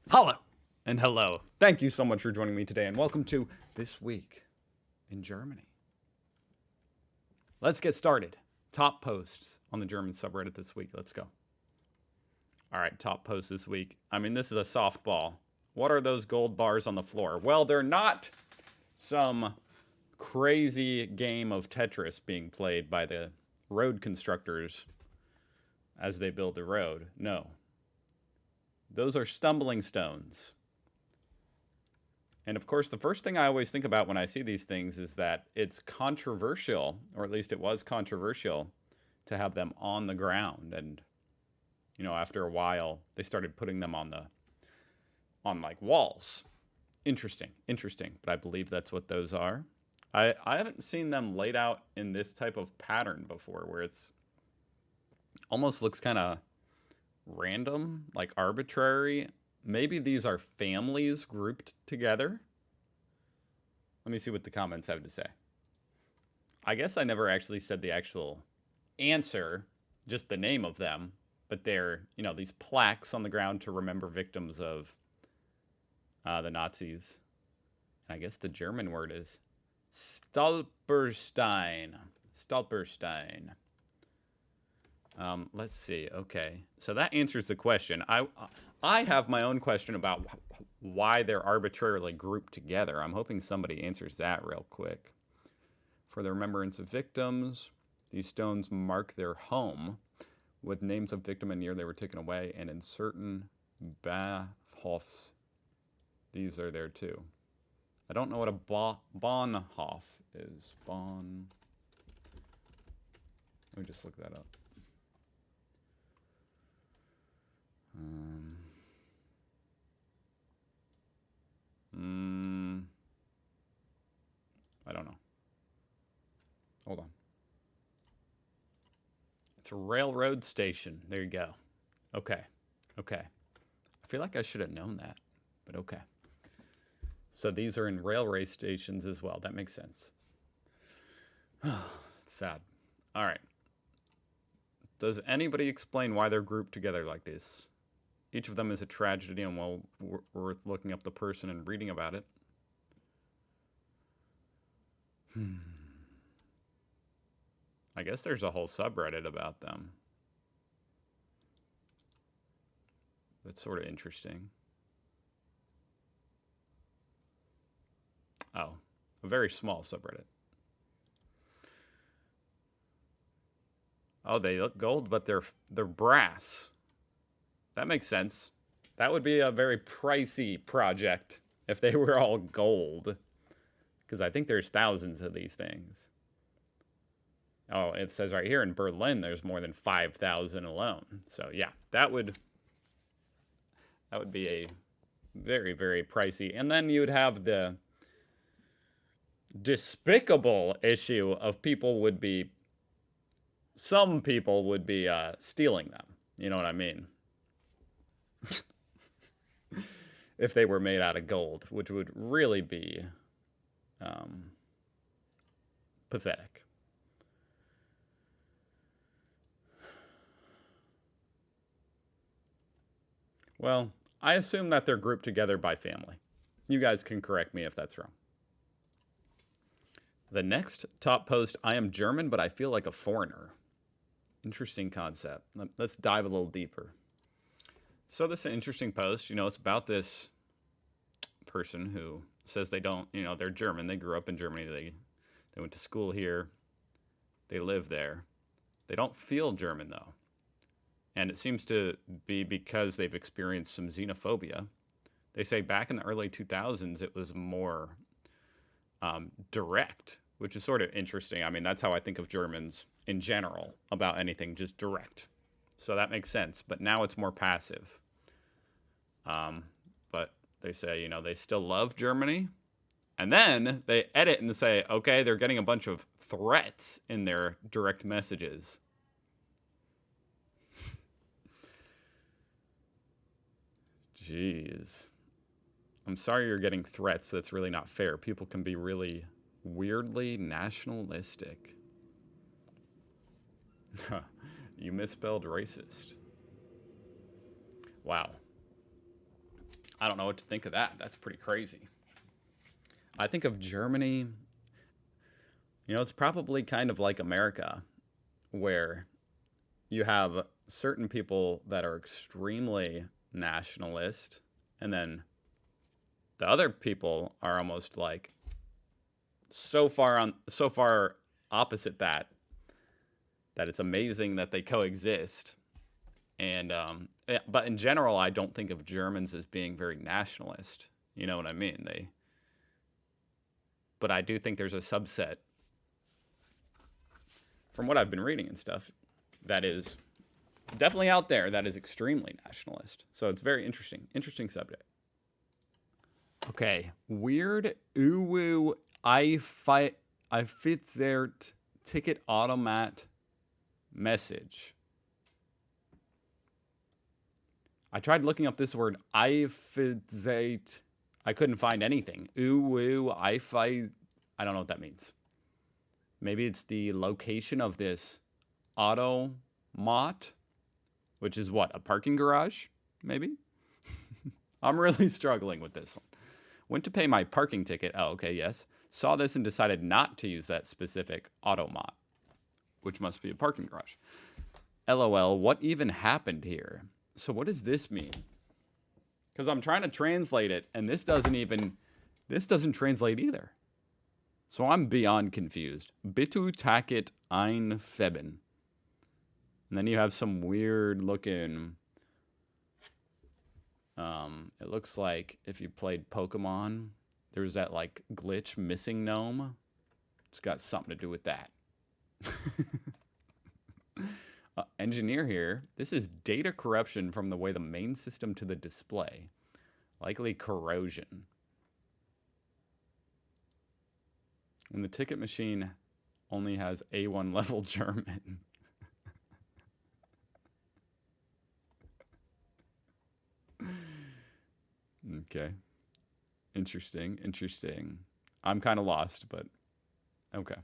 Hello and hello. Thank you so much for joining me today, and welcome to This Week in Germany. Let's get started. Top posts on the German subreddit this week. Let's go. All right, top post this week. I mean, this is a softball. What are those gold bars on the floor? Well, they're not some crazy game of Tetris being played by the road constructors as they build the road. No. Those are stumbling stones. And of course, the first thing I always think about when I see these things is that it's controversial, or at least it was controversial, to have them on the ground. And, after a while, they started putting them on like walls. Interesting. But I believe that's what those are. I haven't seen them laid out in this type of pattern before, where it's almost looks kind of random, like arbitrary. Maybe these are families grouped together. Let me see what the comments have to say. I guess I never actually said the actual answer, just the name of them, but they're, these plaques on the ground to remember victims of the Nazis. And I guess the German word is Stolperstein. Let's see. Okay, so that answers the question. I have my own question about why they're arbitrarily grouped together. I'm hoping somebody answers that real quick. For the remembrance of victims, these stones mark their home with names of victim and year they were taken away, and in certain Bahnhofs, these are there too. I don't know what a Bahnhof is. Let me just look that up. I don't know. Hold on. It's a railroad station. There you go. Okay. I feel like I should have known that, but okay. So these are in railway stations as well. That makes sense. It's sad. All right. Does anybody explain why they're grouped together like this? Each of them is a tragedy and well worth looking up the person and reading about it. I guess there's a whole subreddit about them. That's sort of interesting. Oh, a very small subreddit. Oh, they look gold, but they're brass. That makes sense. That would be a very pricey project if they were all gold. Because I think there's thousands of these things. Oh, it says right here in Berlin there's more than 5,000 alone. So yeah, that would be a very, very pricey. And then you'd have the despicable issue of some people would be stealing them. You know what I mean? If they were made out of gold, which would really be pathetic. Well, I assume that they're grouped together by family. You guys can correct me if that's wrong. The next top post, I am German, but I feel like a foreigner. Interesting concept. Let's dive a little deeper. So this is an interesting post. It's about this person who says they don't, they're German. They grew up in Germany. They went to school here. They live there. They don't feel German, though. And it seems to be because they've experienced some xenophobia. They say back in the early 2000s, it was more direct, which is sort of interesting. I mean, that's how I think of Germans in general about anything, just direct. So that makes sense. But now it's more passive. But they say, they still love Germany. And then they edit and say, okay, they're getting a bunch of threats in their direct messages. Jeez. I'm sorry you're getting threats. That's really not fair. People can be really weirdly nationalistic. You misspelled racist. Wow. I don't know what to think of that. That's pretty crazy. I think of Germany, it's probably kind of like America, where you have certain people that are extremely nationalist, and then the other people are almost like so far opposite that it's amazing that they coexist. And but in general, I don't think of Germans as being very nationalist. You know what I mean? But I do think there's a subset, from what I've been reading and stuff, that is definitely out there that is extremely nationalist. So it's very interesting subject. Okay, weird uwu I fit their ticket automat message. I tried looking up this word eifizate. I couldn't find anything. Uwu eifai. I don't know what that means. Maybe it's the location of this automat, which is what, a parking garage? Maybe. I'm really struggling with this one. Went to pay my parking ticket. Oh, okay, yes. Saw this and decided not to use that specific automat, which must be a parking garage. LOL, what even happened here? So what does this mean? Because I'm trying to translate it, and this doesn't translate either. So I'm beyond confused. Bitte taket ein Feben. And then you have some weird looking, it looks like if you played Pokemon, there's that like glitch missing gnome. It's got something to do with that. Engineer here. This is data corruption from the way the main system to the display. Likely corrosion. And the ticket machine only has A1 level German. Okay. Interesting. I'm kind of lost, but okay.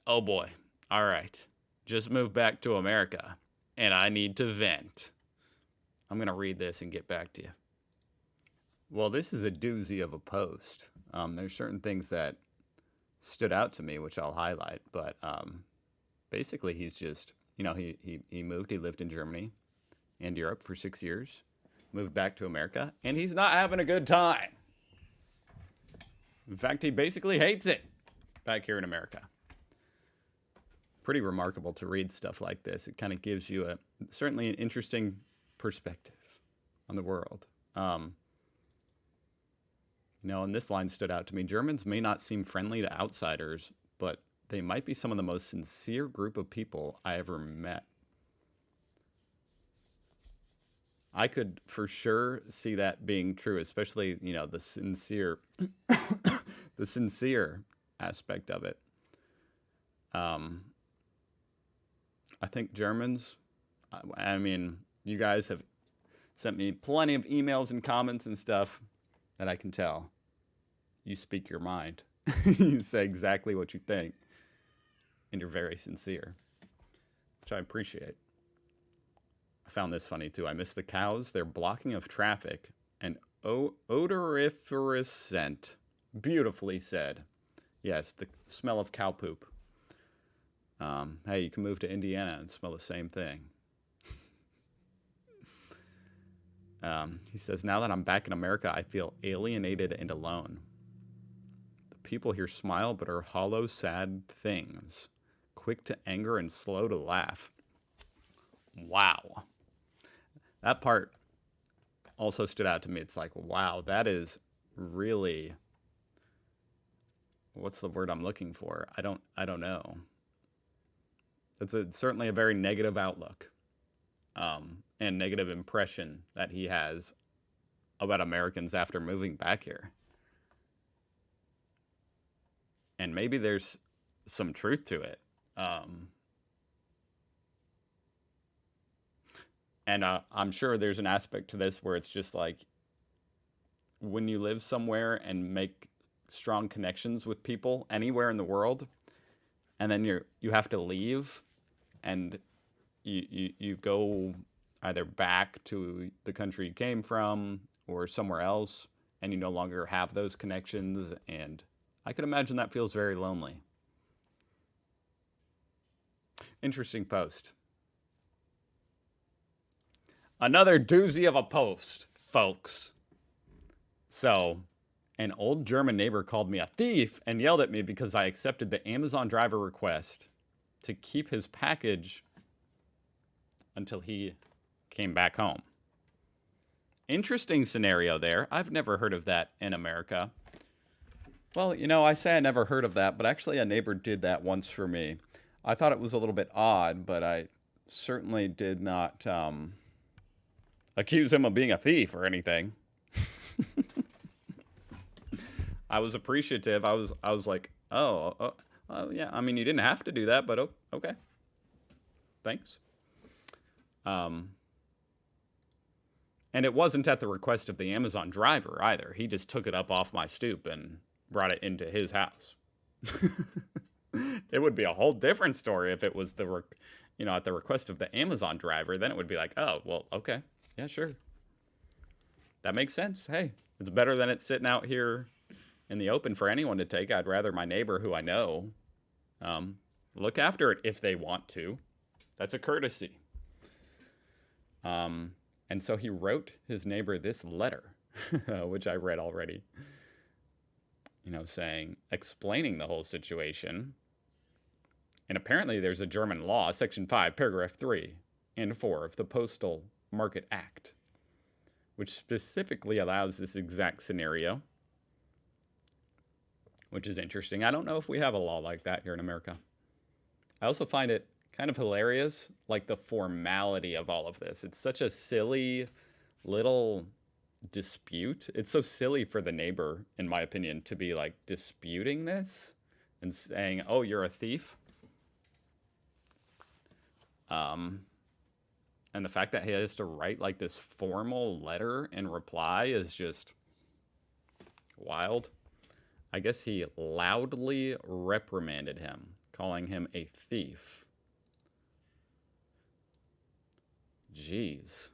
Oh boy. All right. Just moved back to America, and I need to vent. I'm going to read this and get back to you. Well, this is a doozy of a post. There's certain things that stood out to me, which I'll highlight, but basically he's just, he moved, he lived in Germany and Europe for 6 years, moved back to America, and he's not having a good time. In fact, he basically hates it back here in America. Pretty remarkable to read stuff like this. It kind of gives you certainly an interesting perspective on the world. And this line stood out to me. Germans may not seem friendly to outsiders, but they might be some of the most sincere group of people I ever met. I could for sure see that being true, especially, the sincere, the sincere aspect of it. I think Germans, I mean, you guys have sent me plenty of emails and comments and stuff that I can tell. You speak your mind. You say exactly what you think. And you're very sincere, which I appreciate. I found this funny too. I miss the cows. Their blocking of traffic and odoriferous scent. Beautifully said. Yes, the smell of cow poop. Hey, you can move to Indiana and smell the same thing. He says, now that I'm back in America, I feel alienated and alone. The people here smile but are hollow, sad things. Quick to anger and slow to laugh. Wow. That part also stood out to me. It's like, wow, that is really, what's the word I'm looking for? I don't know. It's certainly a very negative outlook and negative impression that he has about Americans after moving back here. And maybe there's some truth to it. And I'm sure there's an aspect to this where it's just like when you live somewhere and make strong connections with people anywhere in the world, and then you have to leave, and you go, either back to the country you came from or somewhere else, and you no longer have those connections. And I could imagine that feels very lonely. Interesting post. Another doozy of a post, folks. So, an old German neighbor called me a thief and yelled at me because I accepted the Amazon driver request to keep his package until he came back home. Interesting scenario there. I've never heard of that in America. Well, you know, I say I never heard of that, but actually a neighbor did that once for me. I thought it was a little bit odd, but I certainly did not accuse him of being a thief or anything. I was appreciative. I was like, oh, yeah. I mean, you didn't have to do that, but okay. Thanks. And it wasn't at the request of the Amazon driver either. He just took it up off my stoop and brought it into his house. It would be a whole different story if it was at the request of the Amazon driver. Then it would be like, oh, well, okay. Yeah, sure. That makes sense. Hey, it's better than it sitting out here in the open for anyone to take. I'd rather my neighbor who I know look after it if they want to. That's a courtesy. And so he wrote his neighbor this letter, which I read already, explaining the whole situation. And apparently there's a German law, Section 5, Paragraph 3 and 4 of the Postal Market Act, which specifically allows this exact scenario, which is interesting. I don't know if we have a law like that here in America. I also find it kind of hilarious, like the formality of all of this. It's such a silly little dispute. It's so silly for the neighbor, in my opinion, to be like disputing this and saying, oh, you're a thief. And the fact that he has to write like this formal letter in reply is just wild. I guess he loudly reprimanded him, calling him a thief. Jeez.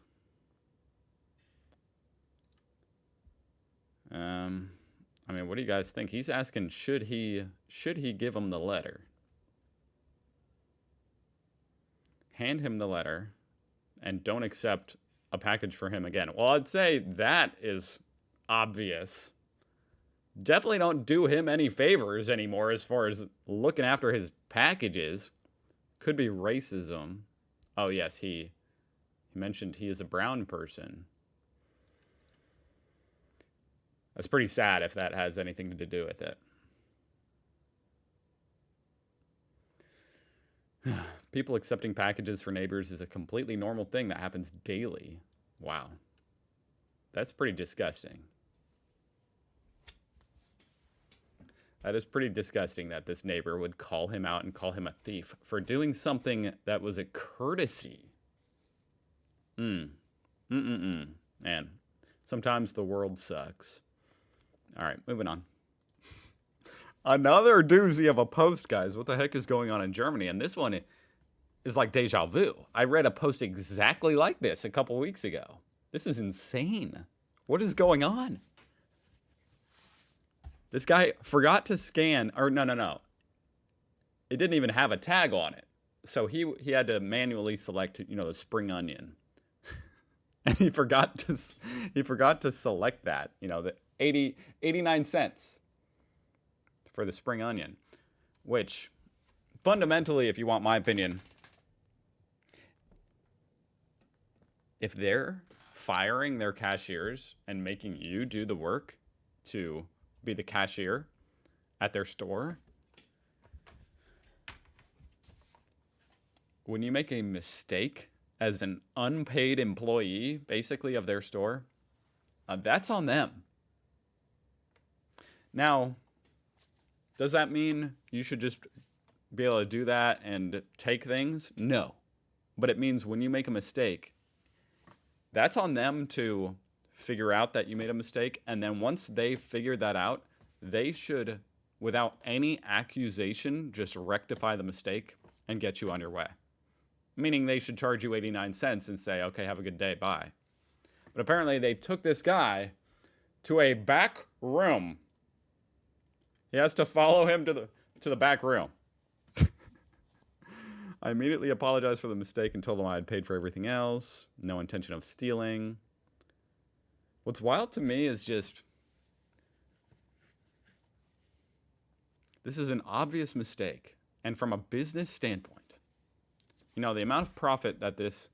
I mean, what do you guys think? He's asking, should he give him the letter? Hand him the letter and don't accept a package for him again. Well, I'd say that is obvious. Definitely don't do him any favors anymore as far as looking after his packages. Could be racism. Oh, yes, he mentioned he is a brown person. That's pretty sad if that has anything to do with it. People accepting packages for neighbors is a completely normal thing that happens daily. Wow. That's pretty disgusting. That is pretty disgusting that this neighbor would call him out and call him a thief for doing something that was a courtesy. Man, sometimes the world sucks. All right, moving on. Another doozy of a post, guys. What the heck is going on in Germany? And this one is like deja vu. I read a post exactly like this a couple weeks ago. This is insane. What is going on? This guy forgot to scan, or no. It didn't even have a tag on it. So he had to manually select, the spring onion. And he forgot to select that, the 89 cents for the spring onion, which fundamentally, if you want my opinion, if they're firing their cashiers and making you do the work to be the cashier at their store, when you make a mistake as an unpaid employee, basically, of their store, that's on them. Now, does that mean you should just be able to do that and take things? No. But it means when you make a mistake, that's on them to figure out that you made a mistake. And then once they figure that out, they should, without any accusation, just rectify the mistake and get you on your way. meaning they should charge you 89 cents and say, okay, have a good day, bye. But apparently they took this guy to a back room. He has to follow him to the back room. I immediately apologized for the mistake and told him I had paid for everything else. No intention of stealing. What's wild to me is just, this is an obvious mistake. And from a business standpoint, you know, the amount of profit that this,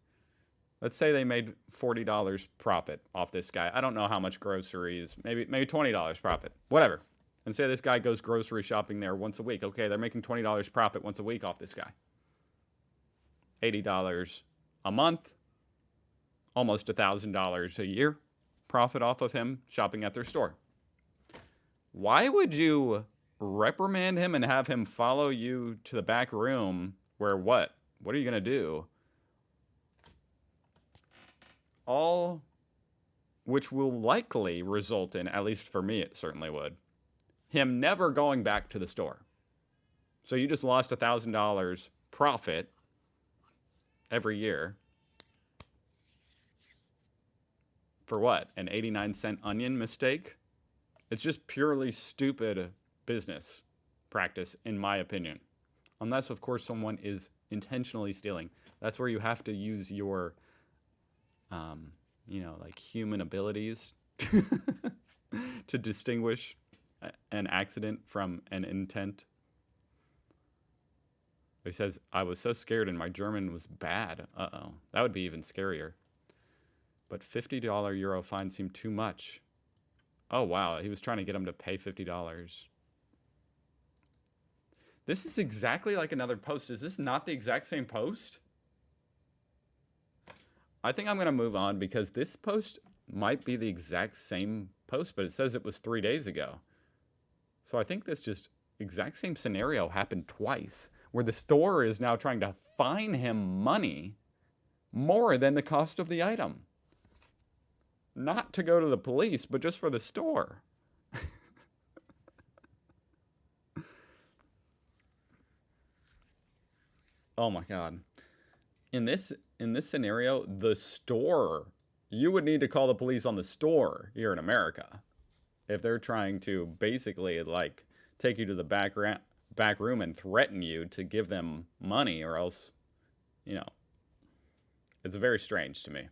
let's say they made $40 profit off this guy. I don't know how much groceries, maybe $20 profit, whatever. And say this guy goes grocery shopping there once a week. Okay, they're making $20 profit once a week off this guy. $80 a month, almost $1,000 a year profit off of him shopping at their store. Why would you reprimand him and have him follow you to the back room where what? What are you going to do? All which will likely result in, at least for me it certainly would, him never going back to the store. So you just lost $1,000 profit every year. For what? An 89-cent onion mistake? It's just purely stupid business practice, in my opinion. Unless, of course, someone is intentionally stealing. That's where you have to use your, like human abilities to distinguish an accident from an intent. He says, I was so scared and my German was bad. Uh-oh. That would be even scarier. But $50 euro fine seemed too much. Oh, wow. He was trying to get him to pay $50. This is exactly like another post. Is this not the exact same post? I think I'm going to move on because this post might be the exact same post, but it says it was 3 days ago. So I think this just exact same scenario happened twice, where the store is now trying to fine him money more than the cost of the item. Not to go to the police, but just for the store. Oh my God. In this scenario, the store, you would need to call the police on the store here in America if they're trying to basically like take you to the back room and threaten you to give them money, or else, it's very strange to me.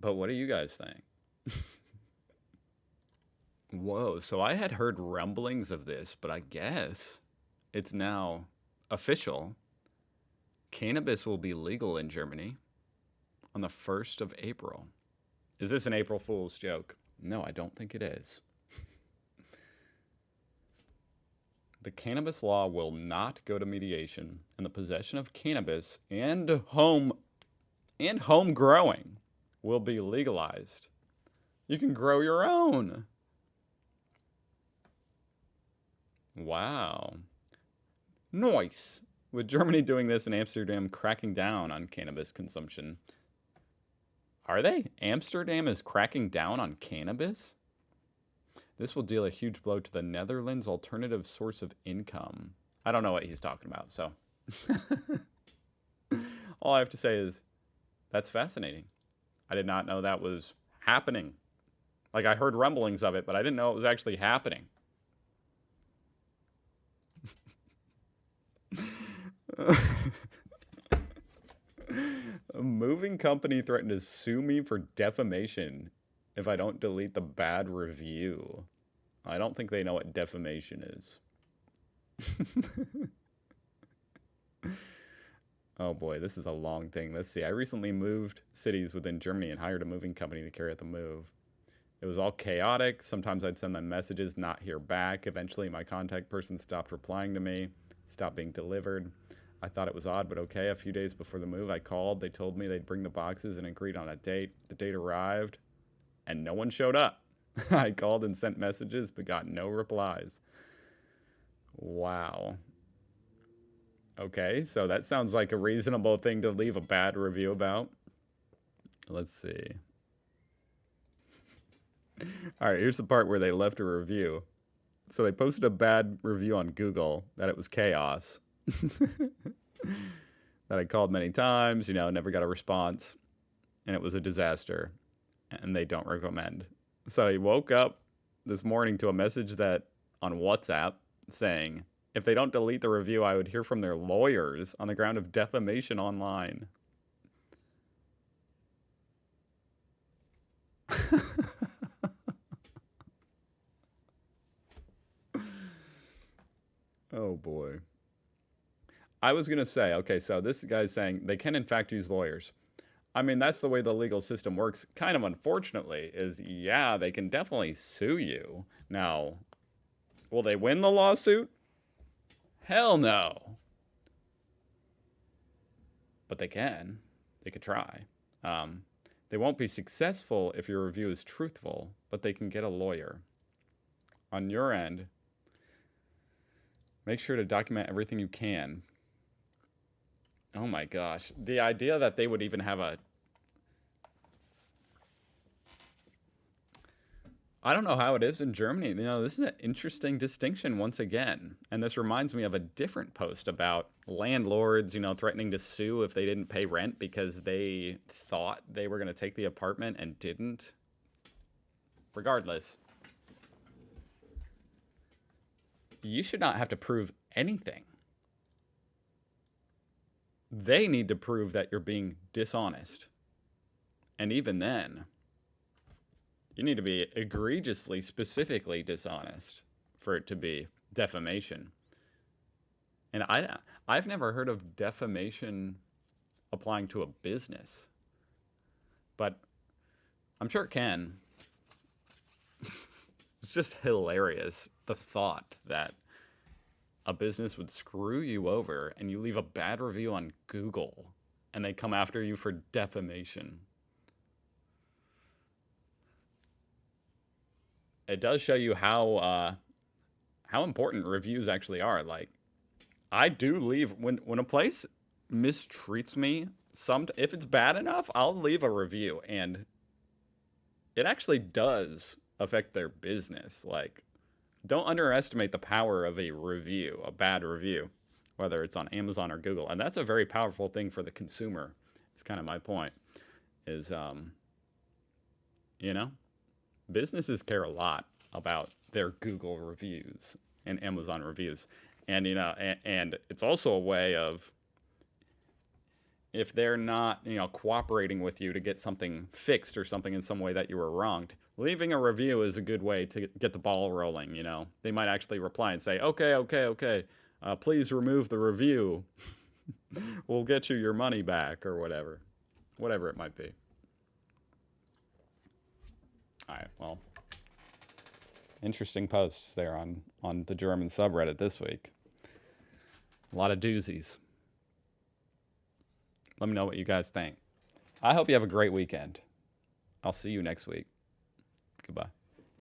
But what do you guys think? Whoa, so I had heard rumblings of this, but I guess it's now official. Cannabis will be legal in Germany on the 1st of April. Is this an April Fool's joke? No, I don't think it is. The cannabis law will not go to mediation, and the possession of cannabis and home growing will be legalized. You can grow your own. Wow. Nice. With Germany doing this and Amsterdam cracking down on cannabis consumption. Are they? Amsterdam is cracking down on cannabis? This will deal a huge blow to the Netherlands' alternative source of income. I don't know what he's talking about, so. All I have to say is, that's fascinating. I did not know that was happening. Like, I heard rumblings of it, but I didn't know it was actually happening. A moving company threatened to sue me for defamation if I don't delete the bad review. I don't think they know what defamation is. Oh boy, this is a long thing. Let's see. I recently moved cities within Germany and hired a moving company to carry out the move. It was all chaotic. Sometimes I'd send them messages, not hear back. Eventually, my contact person stopped replying to me, stopped being delivered. I thought it was odd, but okay. A few days before the move, I called. They told me they'd bring the boxes and agreed on a date. The date arrived, and no one showed up. I called and sent messages, but got no replies. Wow. Okay, so that sounds like a reasonable thing to leave a bad review about. Let's see. All right, here's the part where they left a review. So they posted a bad review on Google that it was chaos. that I called many times, never got a response, and it was a disaster, and they don't recommend. So he woke up this morning to a message that on WhatsApp saying, if they don't delete the review, I would hear from their lawyers on the ground of defamation online. Oh boy. I was going to say, okay, so this guy's saying they can in fact use lawyers. I mean, that's the way the legal system works. Kind of unfortunately is, yeah, they can definitely sue you. Now, will they win the lawsuit? Hell no. But they can. They could try. They won't be successful if your review is truthful, but they can get a lawyer. On your end, make sure to document everything you can. Oh my gosh. The idea that they would even have a... I don't know how it is in Germany. This is an interesting distinction once again. And this reminds me of a different post about landlords, threatening to sue if they didn't pay rent because they thought they were going to take the apartment and didn't. Regardless, you should not have to prove anything. They need to prove that you're being dishonest. And even then, you need to be egregiously, specifically dishonest for it to be defamation. And I've never heard of defamation applying to a business. But I'm sure it can. It's just hilarious, the thought that a business would screw you over and you leave a bad review on Google and they come after you for defamation. It does show you how important reviews actually are. Like, I do leave when a place mistreats me. If it's bad enough, I'll leave a review, and it actually does affect their business. Like, don't underestimate the power of a review, a bad review, whether it's on Amazon or Google. And that's a very powerful thing for the consumer. It's kind of my point is, businesses care a lot about their Google reviews and Amazon reviews. And, and it's also a way of, if they're not, cooperating with you to get something fixed or something in some way that you were wronged, leaving a review is a good way to get the ball rolling. They might actually reply and say, okay, please remove the review. We'll get you your money back or whatever it might be. All right, well, interesting posts there on the German subreddit this week. A lot of doozies. Let me know what you guys think. I hope you have a great weekend. I'll see you next week. Goodbye.